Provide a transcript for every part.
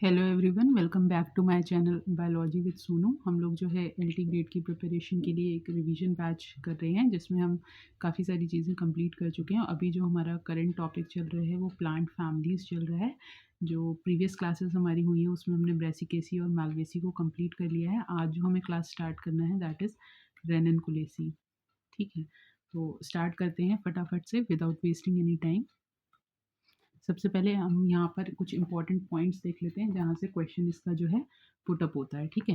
Hello everyone, welcome back to my channel biology with Sonu. हम लोग जो है एलटी ग्रेड की प्रिपरेशन के लिए एक रिवीजन बैच कर रहे हैं जिसमें हम काफ़ी सारी चीज़ें कंप्लीट कर चुके हैं। अभी जो हमारा करंट टॉपिक चल रहा है वो प्लांट फैमिलीज़ चल रहा है। जो प्रीवियस क्लासेस हमारी हुई हैं उसमें हमने ब्रेसिकेसी और मालवेसी को कंप्लीट कर लिया है। आज जो हमें क्लास स्टार्ट करना है दैट इज़ रेननकुलेसी। ठीक है, तो स्टार्ट करते हैं फटाफट से विदाउट वेस्टिंग एनी टाइम। सबसे पहले हम यहाँ पर कुछ इंपॉर्टेंट पॉइंट्स देख लेते हैं जहाँ से क्वेश्चन इसका जो है पुटअप होता है। ठीक है,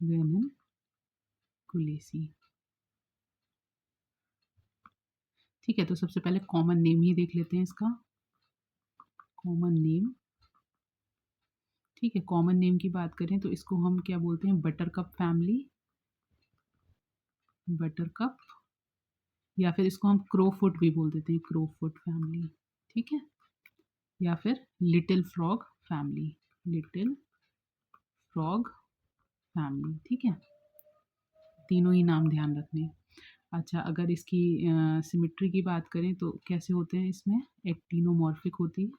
रेननकुलेसी। ठीक है, तो सबसे पहले कॉमन नेम ही देख लेते हैं इसका। कॉमन नेम, ठीक है, कॉमन नेम की बात करें तो इसको हम क्या बोलते हैं, बटरकप फैमिली, बटरकप, या फिर इसको हम क्रोफुट भी बोल देते हैं, क्रोफुट फैमिली। ठीक है, या फिर little frog family, little frog family. ठीक है, तीनों ही नाम ध्यान रखने। अच्छा, अगर इसकी सिमिट्री की बात करें तो कैसे होते हैं, इसमें एक्टिनोमॉर्फिक होती है,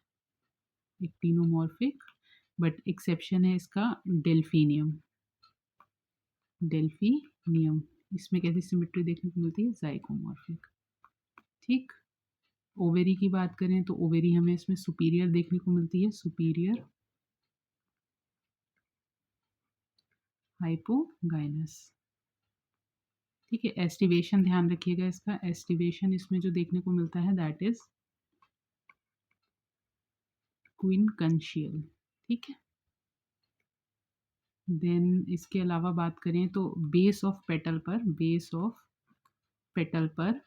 एक्टिनोमॉर्फिक, बट एक्सेप्शन है इसका डेल्फिनियम, डेल्फिनियम। इसमें कैसी सिमिट्री देखने को मिलती है, जाइगोमॉर्फिक। ठीक, ओवेरी की बात करें तो ओवेरी हमें इसमें सुपीरियर देखने को मिलती है, सुपीरियर हाइपोगाइनस। ठीक है, एस्टिवेशन ध्यान रखिएगा इसका, एस्टिवेशन इसमें जो देखने को मिलता है दैट इज क्विनकंशियल। ठीक है, देन इसके अलावा बात करें तो बेस ऑफ पेटल पर, बेस ऑफ पेटल पर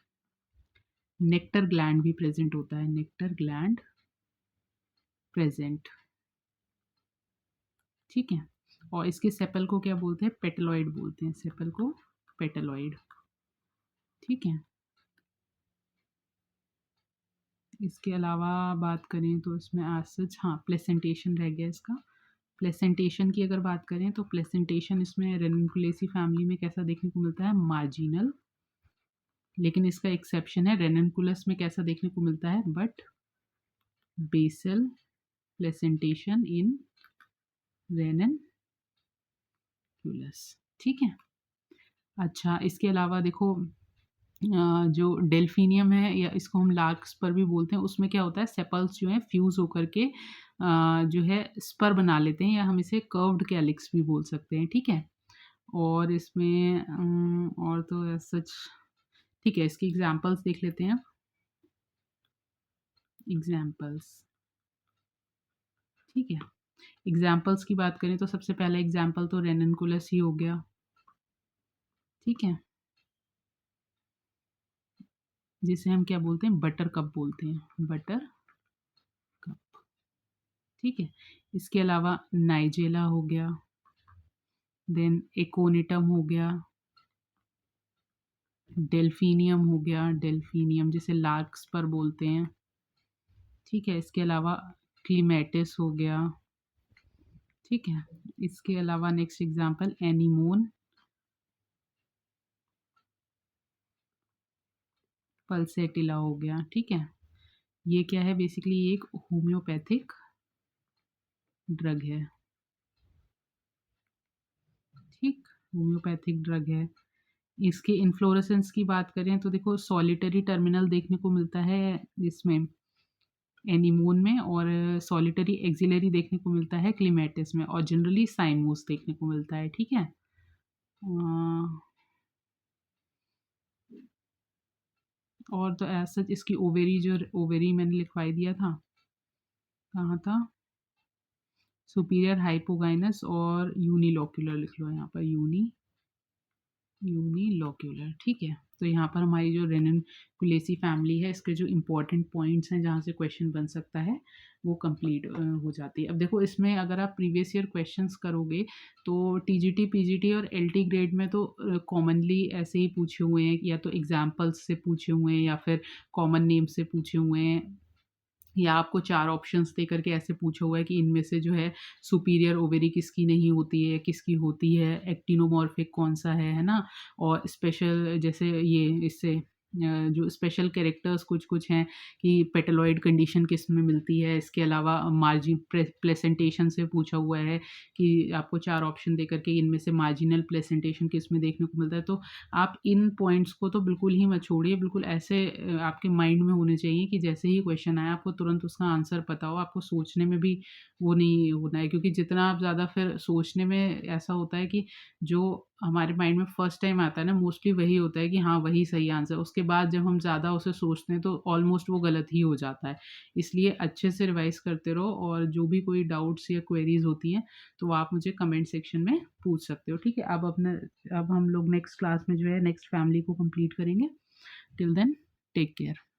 नेक्टर ग्लैंड भी प्रेजेंट होता है, नेक्टर ग्लैंड प्रेजेंट। ठीक है, और इसके सेपल को क्या बोलते हैं, पेटलॉइड बोलते हैं, सेपल को पेटलॉइड। ठीक है, इसके अलावा बात करें तो इसमें आज सच, हाँ, प्लेसेंटेशन रह गया इसका। प्लेसेंटेशन की अगर बात करें तो प्लेसेंटेशन इसमें रेननकुलेसी फैमिली में कैसा देखने को मिलता है, मार्जिनल, लेकिन इसका एक्सेप्शन है, रेननकुलस में कैसा देखने को मिलता है, बट बेसल प्लेसेंटेशन इन रेननकुलस। ठीक है, अच्छा, इसके अलावा देखो जो डेल्फिनियम है या इसको हम लार्क्स पर भी बोलते हैं, उसमें क्या होता है, सेपल्स जो है फ्यूज होकर के जो है स्पर बना लेते हैं, या हम इसे कर्व्ड कैलिक्स भी बोल सकते हैं। ठीक है, और इसमें और तो सच, ठीक है, इसकी एग्जांपल्स देख लेते हैं। एग्जांपल्स, ठीक है, एग्जांपल्स की बात करें तो सबसे पहला एग्जांपल तो रेननकुलस ही हो गया। ठीक है, जिसे हम क्या बोलते हैं, बटर कप बोलते हैं, बटर कप। ठीक है, इसके अलावा नाइजेला हो गया, देन एकोनिटम हो गया, डेल्फिनियम हो गया, डेल्फिनियम जिसे लार्क्स पर बोलते हैं। ठीक है, इसके अलावा क्लीमेटिस हो गया। ठीक है, इसके अलावा नेक्स्ट एग्जांपल एनीमोन, पल्सेटिला हो गया। ठीक है, ये क्या है, बेसिकली एक होम्योपैथिक ड्रग है। ठीक, होम्योपैथिक ड्रग है। इसके इन्फ्लोरेसेंस की बात करें तो देखो सॉलिटरी टर्मिनल देखने को मिलता है इसमें एनीमोन में, और सॉलिटरी एक्सिलरी देखने को मिलता है क्लीमेटिस में, और जनरली साइमोस देखने को मिलता है। ठीक है, और तो ऐसा इसकी ओवेरी, जो ओवेरी मैंने लिखवाई दिया था, कहाँ था, सुपीरियर हाइपोगाइनस और यूनिलोक्यूलर लिख लो यहाँ पर, यूनिलोक्यूलर। ठीक है, तो यहाँ पर हमारी जो रेननकुलेसी फैमिली है, इसके जो इंपॉर्टेंट पॉइंट्स हैं जहाँ से क्वेश्चन बन सकता है वो कंप्लीट हो जाती है। अब देखो इसमें अगर आप प्रीवियस ईयर क्वेश्चंस करोगे तो टीजीटी, पीजीटी और एलटी ग्रेड में तो कॉमनली ऐसे ही पूछे हुए हैं, या तो एग्जाम्पल्स से पूछे हुए हैं, या फिर कॉमन नेम से पूछे हुए हैं, या आपको 4 ऑप्शंस दे करके ऐसे पूछा हुआ है कि इनमें से जो है सुपीरियर ओवेरी किसकी नहीं होती है, किसकी होती है, एक्टिनोमॉर्फिक कौन सा है ना, और स्पेशल जैसे ये इससे जो स्पेशल कैरेक्टर्स कुछ-कुछ हैं कि पेटालॉइड कंडीशन किसमें मिलती है, इसके अलावा मार्जिन प्लेसेंटेशन से पूछा हुआ है कि आपको 4 ऑप्शन देकर के इनमें से मार्जिनल प्लेसेंटेशन किसमें देखने को मिलता है। तो आप इन पॉइंट्स को तो बिल्कुल ही मत छोड़िए, बिल्कुल ऐसे आपके माइंड में होने चाहिए कि जैसे ही क्वेश्चन आया आपको तुरंत उसका आंसर पता हो, आपको सोचने में भी वो नहीं होना है, क्योंकि जितना आप ज़्यादा फिर सोचने में ऐसा होता है कि जो हमारे माइंड में फर्स्ट टाइम आता है ना, मोस्टली वही होता है कि हाँ, वही सही आंसर। उसके बाद जब हम ज़्यादा उसे सोचते हैं तो ऑलमोस्ट वो गलत ही हो जाता है। इसलिए अच्छे से रिवाइज़ करते रहो, और जो भी कोई डाउट्स या क्वेरीज़ होती हैं, तो वो आप मुझे कमेंट सेक्शन में पूछ सकते हो, ठीक है? अब हम लोग नेक्स्ट क्लास में जो है नेक्स्ट फैमिली को कंप्लीट करेंगे। Till then take care.